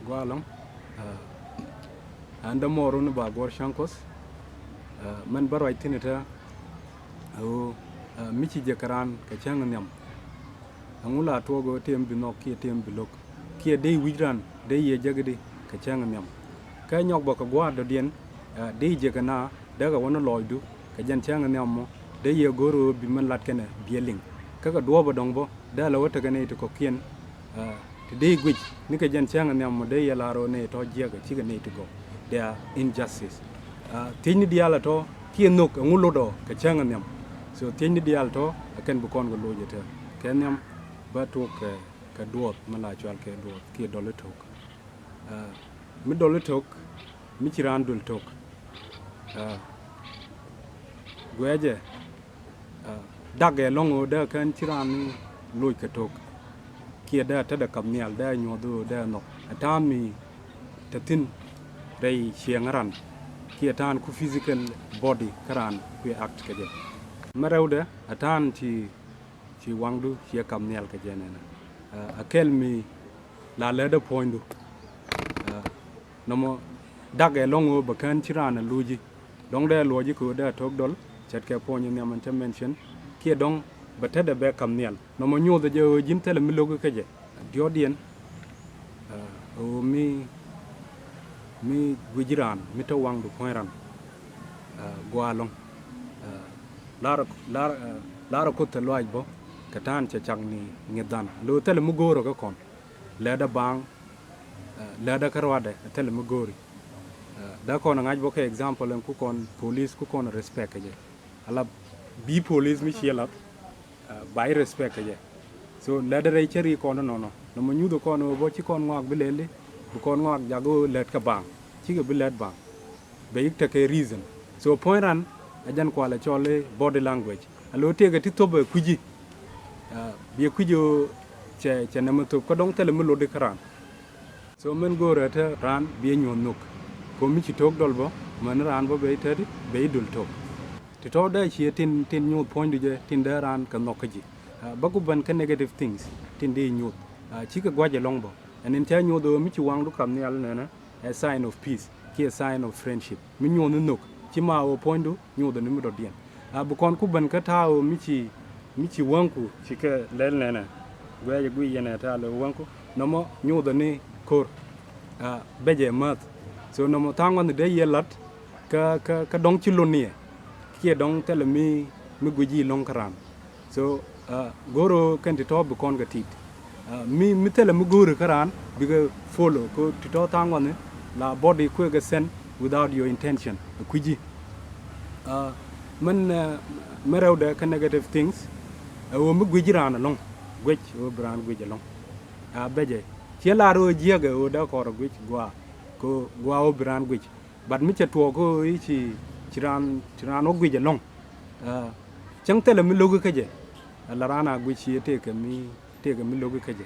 gwalong anda moru ni baaguoor changkuoth man barwai tinita o michi jekaran ka chang nyam angula togo tem binok ki tem bilok ki dei wijran dei ye jagdi ka chang nyam ka nyɔk ba ka gwa do dien dei jekana daga wono loidu ka jan chang nyam mo dei ye goro bi man lat kene bieling kaka duoba dongbo da la wata gane to kokien today gwij ni ka jan chang nyam mo dei ya laro ne to jega chiga ne to go there injustice tini diala to ki nok ngulo do ka chang nyam so tini dial to akan bukon go loje te kenyam ba to ka duot mala chwal ke duot ki dole tok mi dole tok mi chiran dul tok gweje dage longo da kan chiran loy ka tok ki da ta da kamnial da nyodo da no atami tatin dai chiangaran ki atan ku physical body karan ku act ka je marawda atan ci wangdu ci kamnial ka je nena akel mi la leda pointu nomo dage longo bakan chirana luji dong da loji ko da tok dol chat ke ponyo ne man mention ki dong batada be kamnial nomo nyodo je jintele mi logo ka je diodien o mi gujiran mi to wangdu poiran gwalong lara ko te loaj bo katan cha changni ngedan lo tele mu goro ka kon leda bang leda karwade tele mu gori da kon ngaj bo ke example en ku kon police ku kon respect je ala bi police mi chiela by respect je so leda re cheri kon no mo nyudo kon bo chi kon ngak bilele bu kon ngak jago let ka bang chi ga bilet bang be yik take reason so point ran ajan ko ala chole body language alo tege ti tobe kuji bi kujo che na muto ko dong tele mulo de karan so men go rata ran bi nyon nok ko mi ci tok dol bo man ran bo be tedi be dul tok ti to da ci tin nyot point je tin da ran ka nok ji ba ku ban ka negative things tin de nyot ci ka gwaje long bo and in ta nyodo mi ci wang du kam ni al na a sign of peace ki a sign of friendship mi nyon nok ci ma o point du nyodo ni mi do dien bu kon ku ban ka tawo mi ci wanku ci ka lel nena gwaje gui yene ta lo wanku nomo nyodo ni kor beje mat so nomo tangon de yelat ka dong ci lonie ki dong tele mi guji long karam so goro kan ti to bu kon ga tit mi tele mi goro karan bi ga follow ko ti to tangon la body ko ga sen without your intention kuji man merew de ka negative things o mi guji ran long gwej o bran guji long beje ci la ro jiega o da ko ro gwej gwa o bran gwej bad mi chatwo ko ci ciran o gwej long chang tele mi logo kaje la rana gwej ci te ka mi logo kaje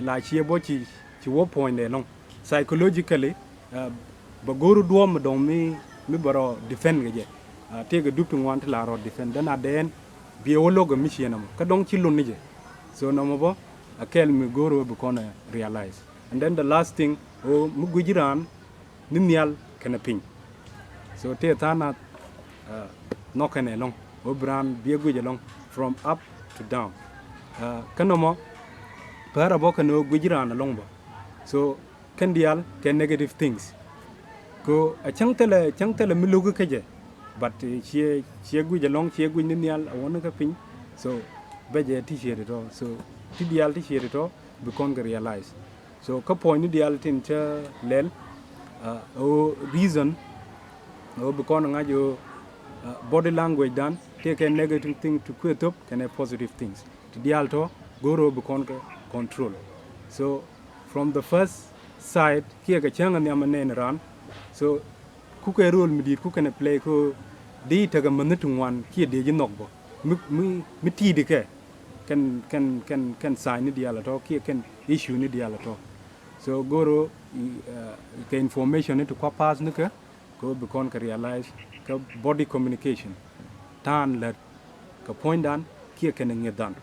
la ci bo ci wo point de long psychologically ba goru duom don mi baro defend gaje te ga dupin want la ro defend dana den bi o logo mi ci enamo ka dong ci lonni je so no mo bo akel mi goro bu kona realize and then the last thing o mu gujiran ni nial kana ping so te tana no kana long o bran bi guje long from up to down kanomo para bo kana gujiran long bo so kan dial can negative things ko a changtele mi logo kaje but che guje long che guje ni nial a wona ka ping so beje t-shirt to so ti dial t-shirt to be kon realize so ka point ni dial tin cha lel o reason o be kon ngajo body language dan take a negative thing to quit up can a positive things ti dial to goro be kon control so from the first side kia ka changa ni amane ran so ku ka role mi dit ku kana play ko di taga manatu wan kia de jinok bo mi ti de ke can sign ni diala to ki can issue ni diala to so goro ke information to ko pass ni ka ko be kon ka realize ka body communication tan la ka point dan ki can ngedan